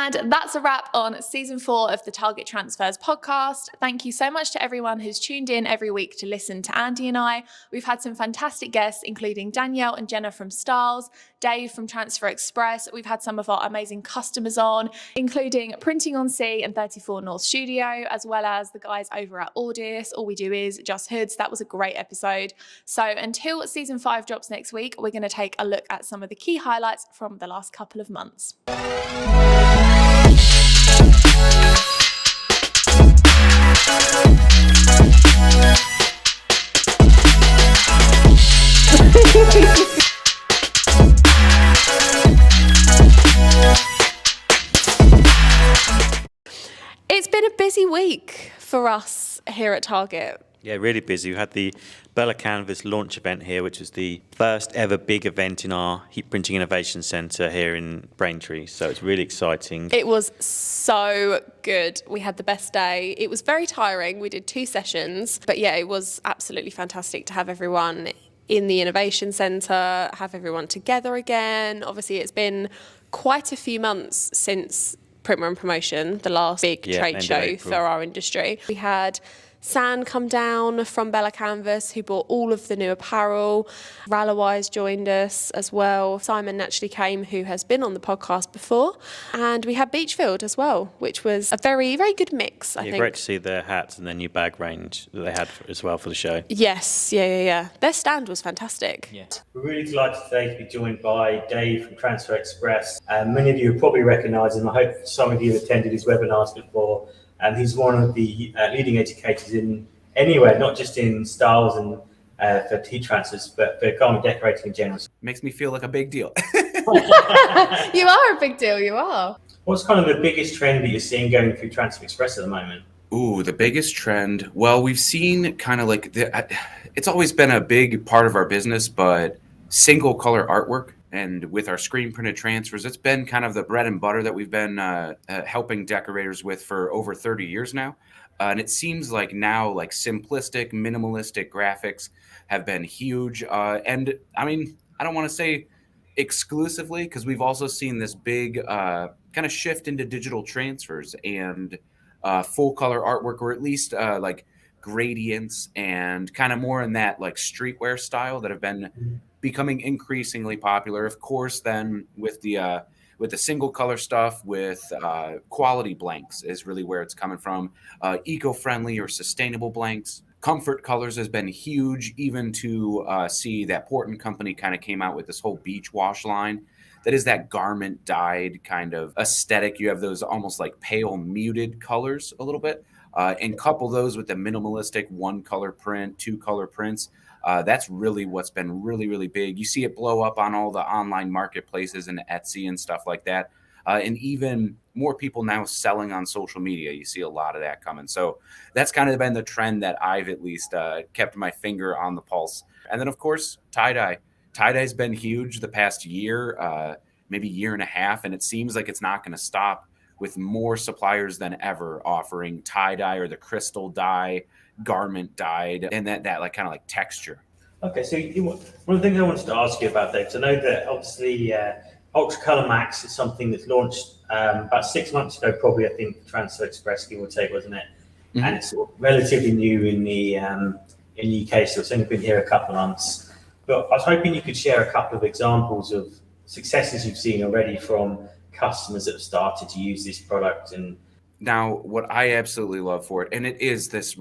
And that's a wrap on season 4 of the Target Transfers podcast. Thank you so much to everyone who's tuned in every week to listen to Andy and I. We've had some fantastic guests, including Danielle and Jenna from Stahls, Dave from Transfer Express. We've had some of our amazing customers on, including Printing on Sea and 34 North Studio, as well as the guys over at AWDIs. All we do is just hoods. That was a great episode. So until season 5 drops next week, we're going to take a look at some of the key highlights from the last couple of months. It's been a busy week for us here at Target. Yeah, really busy. We had the Bella Canvas launch event here, which was the first ever big event in our Heat Printing Innovation Centre here in Braintree. So it's really exciting. It was so good. We had the best day. It was very tiring. We did 2 sessions. But yeah, it was absolutely fantastic to have everyone in the Innovation Centre, have everyone together again. Obviously, it's been quite a few months since Printwear and Promotion, the last big trade show for our industry. We had San come down from Bella Canvas, who bought all of the new apparel. AWDIs joined us as well. Simon naturally came, who has been on the podcast before. And we had Beachfield as well, which was a very, very good mix, I think. Great to see their hats and their new bag range that they had as well for the show. Yes, yeah. Their stand was fantastic. Yeah. We're really delighted today to be joined by Dave from Transfer Express. Many of you will probably recognise him. I hope some of you have attended his webinars before. He's one of the leading educators in anywhere, not just in Stahls and for heat transfers, but for garment decorating in general. Makes me feel like a big deal. You are a big deal, you are. What's kind of the biggest trend that you're seeing going through Transfer Express at the moment? Ooh, the biggest trend. Well, we've seen kind of like, it's always been a big part of our business, but single color artwork. And with our screen printed transfers, it's been kind of the bread and butter that we've been helping decorators with for over 30 years now. And it seems like now, like simplistic, minimalistic graphics have been huge. And I mean, I don't want to say exclusively, because we've also seen this big kind of shift into digital transfers and full color artwork, or at least like gradients and kind of more in that like streetwear style that have been becoming increasingly popular. Of course, then with the single color stuff, with quality blanks is really where it's coming from. Eco-friendly or sustainable blanks. Comfort colors has been huge, even to see that Portland company kind of came out with this whole beach wash line that is that garment dyed kind of aesthetic. You have those almost like pale muted colors a little bit, and couple those with the minimalistic 1-color print, 2-color prints. That's really what's been really, really big. You see it blow up on all the online marketplaces and Etsy and stuff like that. And even more people now selling on social media. You see a lot of that coming. So that's kind of been the trend that I've at least kept my finger on the pulse. And then, of course, tie-dye. Tie-dye's been huge the past year, maybe year and a half, and it seems like it's not going to stop, with more suppliers than ever offering tie-dye or the crystal dye, garment dyed, and that like kind of like texture. Okay, so one of the things I wanted to ask you about, Dave, I know that obviously Ultra Color Max is something that's launched about 6 months ago, probably, I think, Transfer Express, give or take, wasn't it? Mm-hmm. And it's relatively new in the UK, so it's only been here a couple of months. But I was hoping you could share a couple of examples of successes you've seen already from customers that have started to use this product. And now, what I absolutely love for it, and it is this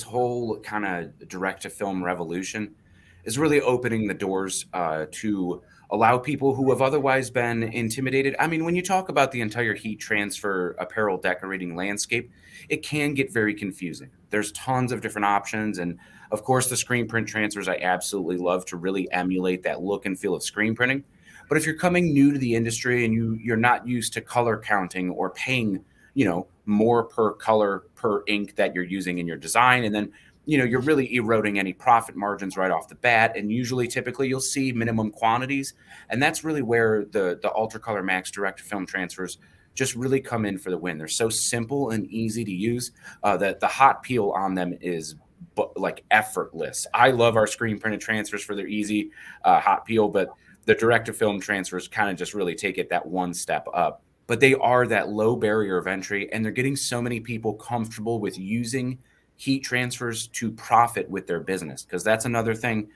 whole kind of direct-to-film revolution, is really opening the doors to allow people who have otherwise been intimidated. I mean, when you talk about the entire heat transfer apparel decorating landscape, it can get very confusing. There's tons of different options, and of course, the screen print transfers I absolutely love to really emulate that look and feel of screen printing. But if you're coming new to the industry and you're not used to color counting or paying, more per color per ink that you're using in your design, and then you're really eroding any profit margins right off the bat. And usually, typically, you'll see minimum quantities, and that's really where the Ultra Color Max direct to film transfers just really come in for the win. They're so simple and easy to use that the hot peel on them is like effortless. I love our screen printed transfers for their easy hot peel, but the direct to film transfers kind of just really take it that one step up. but they are that low barrier of entry, and they're getting so many people comfortable with using heat transfers to profit with their business. Because that's another thing,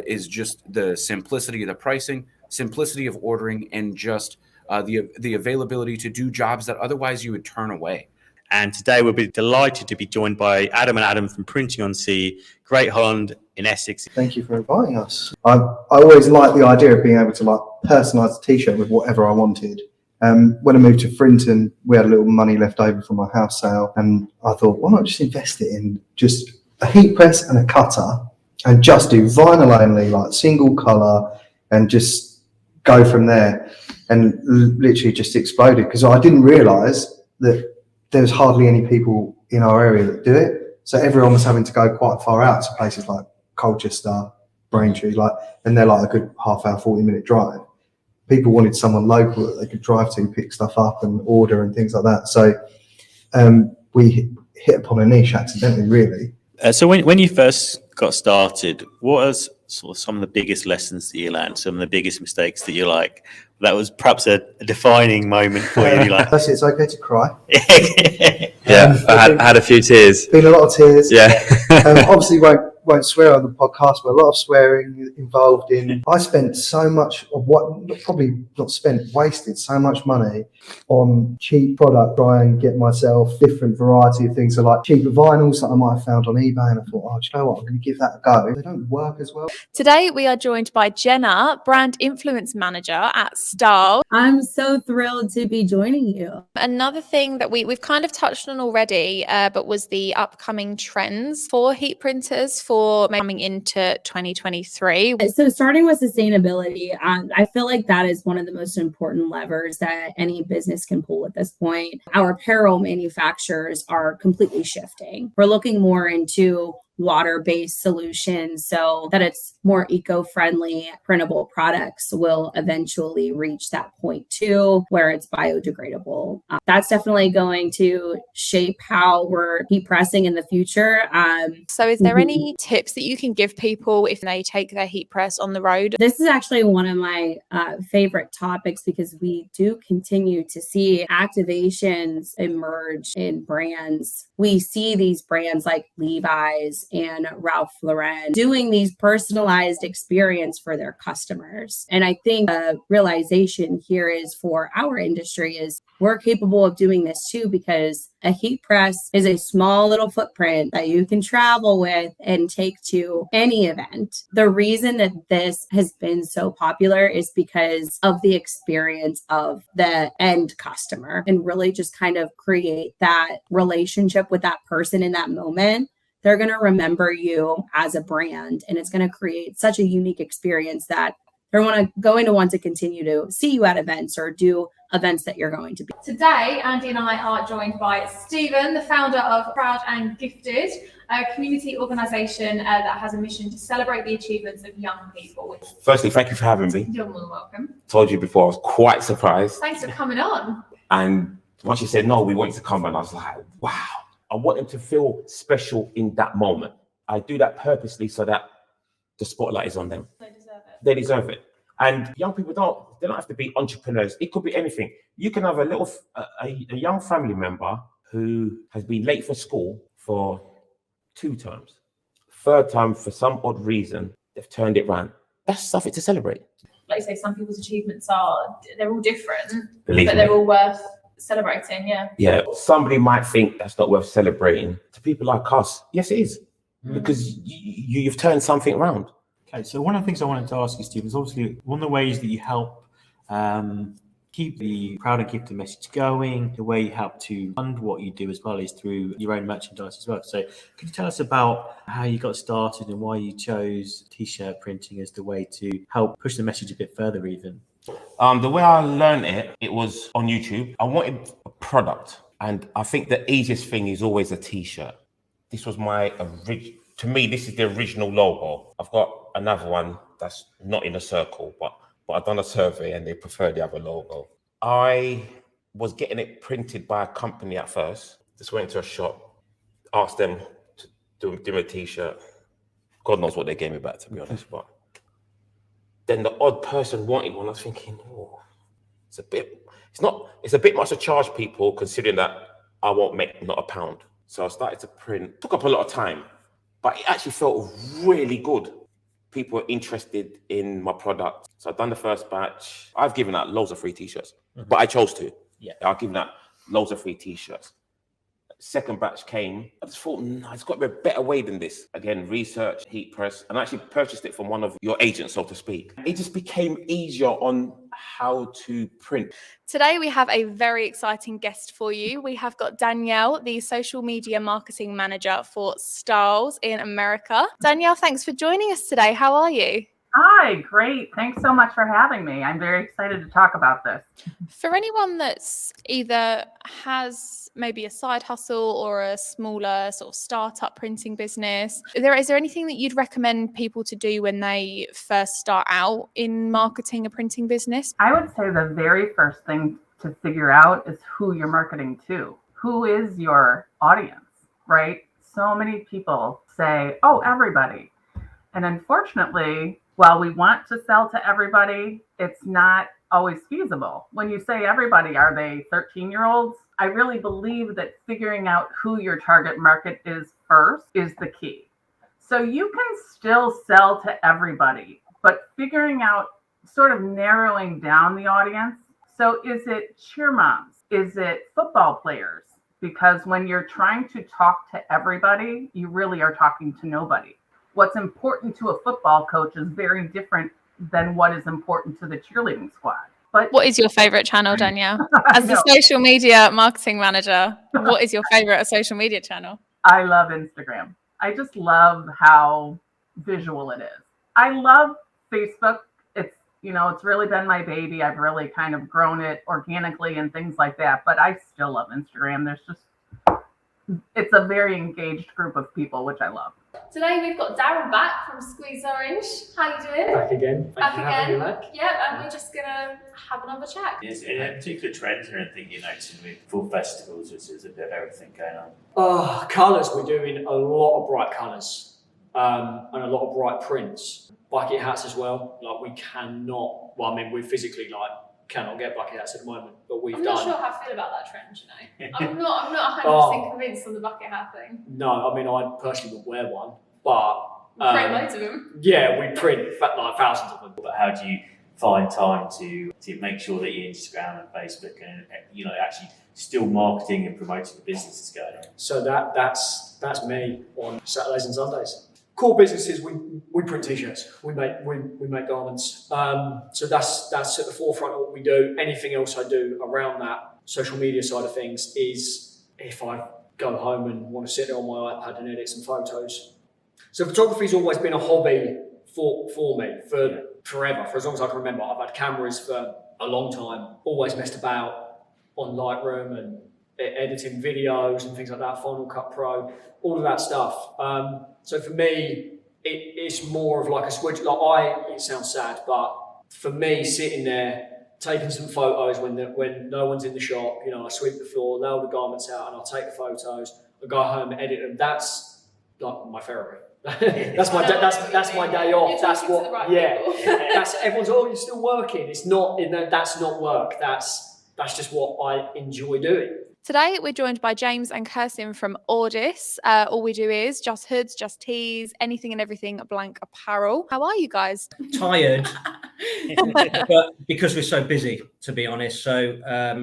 is just the simplicity of the pricing, simplicity of ordering, and just the availability to do jobs that otherwise you would turn away. And today we'll be delighted to be joined by Adam and Adam from Printing on Sea, Great Holland in Essex. Thank you for inviting us. I always liked the idea of being able to personalise a t-shirt with whatever I wanted. When I moved to Frinton, we had a little money left over from my house sale, and I thought, why not just invest it in just a heat press and a cutter, and just do vinyl only, like single colour, and just go from there. And literally just exploded, because I didn't realise that there was hardly any people in our area that do it. So everyone was having to go quite far out to places like Colchester, Braintree, and they're like a good half hour, 40-minute drive. People wanted someone local that they could drive to, pick stuff up and order and things like that. So we hit upon a niche accidentally, really. So when you first got started, what was sort of some of the biggest lessons that you learned, some of the biggest mistakes that you that was perhaps a defining moment for you? That's it, it's okay to cry. Yeah, I had a few tears. Been a lot of tears. Yeah. Obviously won't swear on the podcast, but a lot of swearing involved in. I spent so much of wasted so much money on cheap product, try and get myself different variety of things. So like cheaper vinyls that I might have found on eBay, and I thought, do you know what, I'm going to give that a go. They don't work as well. Today we are joined by Jenna, brand influence manager at Stahls. I'm so thrilled to be joining you. Another thing that we've kind of touched on already, but was the upcoming trends for heat printers for coming into 2023. So starting with sustainability, I feel like that is one of the most important levers that any business can pull at this point. Our apparel manufacturers are completely shifting. We're looking more into water-based solutions so that it's more eco-friendly. Printable products will eventually reach that point too, where it's biodegradable. That's definitely going to shape how we're heat pressing in the future. So is there any tips that you can give people if they take their heat press on the road? This is actually one of my favorite topics, because we do continue to see activations emerge in brands. We see these brands like Levi's and Ralph Lauren doing these personalized experience for their customers. And I think the realization here is for our industry is we're capable of doing this too, because a heat press is a small little footprint that you can travel with and take to any event. The reason that this has been so popular is because of the experience of the end customer, and really just kind of create that relationship with that person in that moment. They're going to remember you as a brand, and it's going to create such a unique experience that they're going to want to continue to see you at events or do events that you're going to be. Today, Andy and I are joined by Stephen, the founder of Proud and Gifted, a community organisation that has a mission to celebrate the achievements of young people. Firstly, thank you for having me. You're more than welcome. Told you before, I was quite surprised. Thanks for coming on. And once you said no, we want you to come, and I was like, wow. I want them to feel special in that moment. I do that purposely so that the spotlight is on them. They deserve it. They deserve it. And young people they don't have to be entrepreneurs. It could be anything. You can have a young family member who has been late for school for 2 terms. Third time, for some odd reason, they've turned it around. That's something to celebrate. Like you say, some people's achievements they're all different, Believe but me. they're all worth celebrating, yeah. Yeah, somebody might think that's not worth celebrating. To people like us, yes, it is. Because you've turned something around. Okay, so one of the things I wanted to ask you, Steve, is obviously one of the ways that you help keep the Proud and Gifted message going, the way you help to fund what you do as well is through your own merchandise as well. So could you tell us about how you got started and why you chose t-shirt printing as the way to help push the message a bit further even? The way I learned it was on YouTube. I wanted a product, and I think the easiest thing is always a t-shirt. This was to me, this is the original logo. I've got another one that's not in a circle, but I've done a survey and they prefer the other logo. I was getting it printed by a company at first. Just went to a shop, asked them to do a t-shirt. God knows what they gave me back, to be honest, but then the odd person wanted one. I was thinking, oh, it's a bit much to charge people considering that I won't make not a pound. So I started to print, took up a lot of time, but it actually felt really good. People were interested in my product. So I've done the first batch. I've given out loads of free t-shirts, but I chose to. Yeah. I've given out loads of free t-shirts. Second batch came. I just thought, no, it's got to be a better way than this. Again, research, heat press, and I actually purchased it from one of your agents, so to speak. It just became easier on how to print. Today, we have a very exciting guest for you. We have got Danielle, the social media marketing manager for Stahls in America. Danielle, thanks for joining us today. How are you? Hi, great. Thanks so much for having me. I'm very excited to talk about this. For anyone that's either has maybe a side hustle or a smaller sort of startup printing business, is there anything that you'd recommend people to do when they first start out in marketing a printing business? I would say the very first thing to figure out is who you're marketing to. Who is your audience, right? So many people say, oh, everybody. And unfortunately, while we want to sell to everybody, it's not always feasible. When you say everybody, are they 13-year-olds? I really believe that figuring out who your target market is first is the key. So you can still sell to everybody, but figuring out, sort of narrowing down the audience. So is it cheer moms? Is it football players? Because when you're trying to talk to everybody, you really are talking to nobody. What's important to a football coach is very different than what is important to the cheerleading squad. But what is your favorite channel, Danielle? As the social media marketing manager, what is your favorite social media channel? I love Instagram. I just love how visual it is. I love Facebook. It's really been my baby. I've really kind of grown it organically and things like that, but I still love Instagram. It's a very engaged group of people, which I love. Today we've got Darren back from Squeeze Orange. How you doing? Back again. Back again. Yep, and we're just gonna have another chat. Is there any particular trends or anything you're noticing with full festivals? There's a bit of everything going on. Colours, we're doing a lot of bright colours and a lot of bright prints. Bucket hats as well. We physically cannot get bucket hats at the moment, but I'm not sure how I feel about that trend, I'm not 100% convinced on the bucket hat thing. No, I personally would wear one, but Print loads of them. Yeah, we print thousands of them. But how do you find time to make sure that your Instagram and Facebook and actually still marketing and promoting the business is going on? So that's me on Saturdays and Sundays. Core businesses, we print t-shirts, we make garments. So that's at the forefront of what we do. Anything else I do around that social media side of things is if I go home and want to sit there on my iPad and edit some photos. So photography's always been a hobby for me for forever, for as long as I can remember. I've had cameras for a long time, always messed about on Lightroom and editing videos and things like that, Final Cut Pro, all of that stuff. So for me, it's more of like a switch. It sounds sad, but for me, sitting there, taking some photos when no one's in the shop, I sweep the floor, nail the garments out, and I'll take the photos. I go home and edit them. That's like my therapy. That's my day off. That's what. That's everyone's. Oh, you're still working. It's not. That's not work. That's just what I enjoy doing. Today, we're joined by James and Kirsten from AWDIs. All we do is just hoods, just tees, anything and everything blank apparel. How are you guys? Tired, but because we're so busy, to be honest. So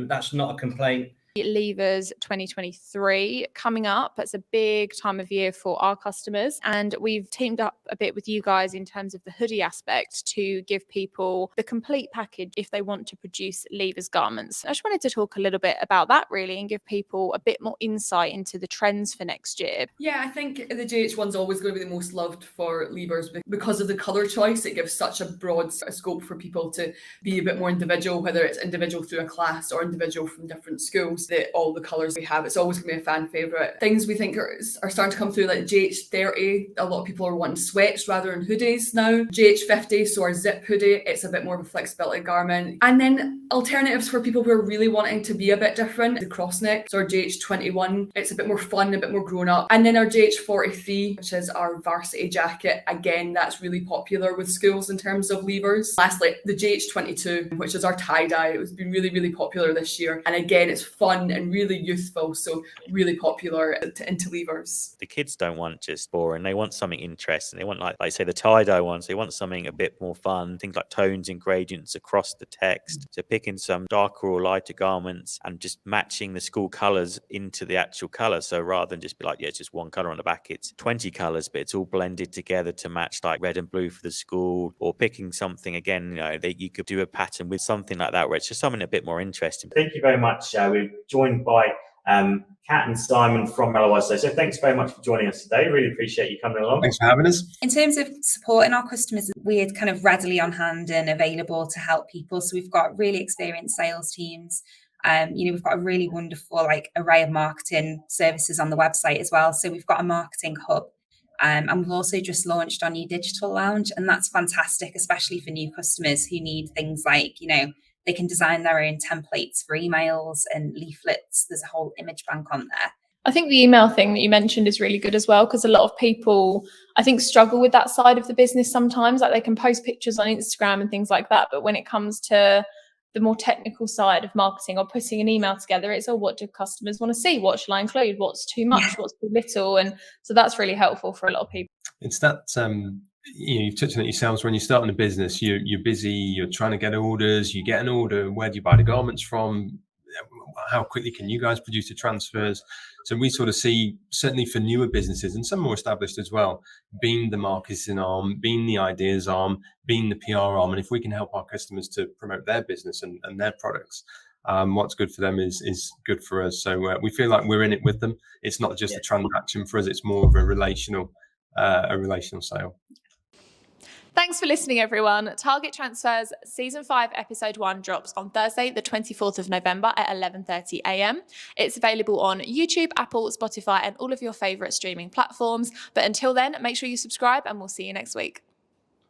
that's not a complaint. Levers 2023 coming up. It's a big time of year for our customers, and we've teamed up a bit with you guys in terms of the hoodie aspect to give people the complete package if they want to produce Levers garments. I just wanted to talk a little bit about that really and give people a bit more insight into the trends for next year. Yeah, I think the JH1's always going to be the most loved for Levers because of the colour choice. It gives such a broad scope for people to be a bit more individual, whether it's individual through a class or individual from different schools. knows that all the colours we have, it's always going to be a fan favourite. Things we think are starting to come through, like GH30. A lot of people are wanting sweats rather than hoodies now. GH50, so our zip hoodie, it's a bit more of a flexibility garment. And then alternatives for people who are really wanting to be a bit different. The cross neck, so our GH21, it's a bit more fun, a bit more grown up. And then our GH43, which is our varsity jacket. Again, that's really popular with schools in terms of levers. Lastly, the GH22, which is our tie-dye. It's been really, really popular this year. And again, it's fun and really youthful, so really popular into levers. The kids don't want just boring. They want something interesting. They want, like say, the tie-dye ones. They want something a bit more fun. Things like tones and gradients across the text. So picking some darker or lighter garments and just matching the school colours into the actual colour. So rather than just be like, yeah, it's just one colour on the back, it's 20 colours, but it's all blended together to match like red and blue for the school. Or picking something, again, that you could do a pattern with something like that, where it's just something a bit more interesting. Thank you very much. We're joined by Kat and Simon from AWDIs. So thanks very much for joining us today. Really appreciate you coming along. Thanks for having us. In terms of supporting our customers, we're kind of readily on hand and available to help people. So we've got really experienced sales teams. We've got a really wonderful array of marketing services on the website as well. So we've got a marketing hub. And we've also just launched our new digital lounge, and that's fantastic, especially for new customers who need things like, they can design their own templates for emails and leaflets. There's a whole image bank on there. I think the email thing that you mentioned is really good as well, because a lot of people, I think, struggle with that side of the business sometimes. Like, they can post pictures on Instagram and things like that, but when it comes to the more technical side of marketing or putting an email together, it's what do customers want to see? What shall I include? What's too much? What's too little? And so that's really helpful for a lot of people. It's that you've touched on it yourselves. When you're starting a business, you're busy, you're trying to get orders, you get an order, where do you buy the garments from? How quickly can you guys produce the transfers? So we sort of see, certainly for newer businesses and some more established as well, being the marketing arm, being the ideas arm, being the PR arm. And if we can help our customers to promote their business and their products, what's good for them is good for us. So we feel like we're in it with them. It's not just a transaction for us, it's more of a relational sale. Thanks for listening, everyone. Target Transfers Season 5, Episode 1 drops on Thursday, the 24th of November at 11:30 a.m. It's available on YouTube, Apple, Spotify, and all of your favourite streaming platforms. But until then, make sure you subscribe, and we'll see you next week.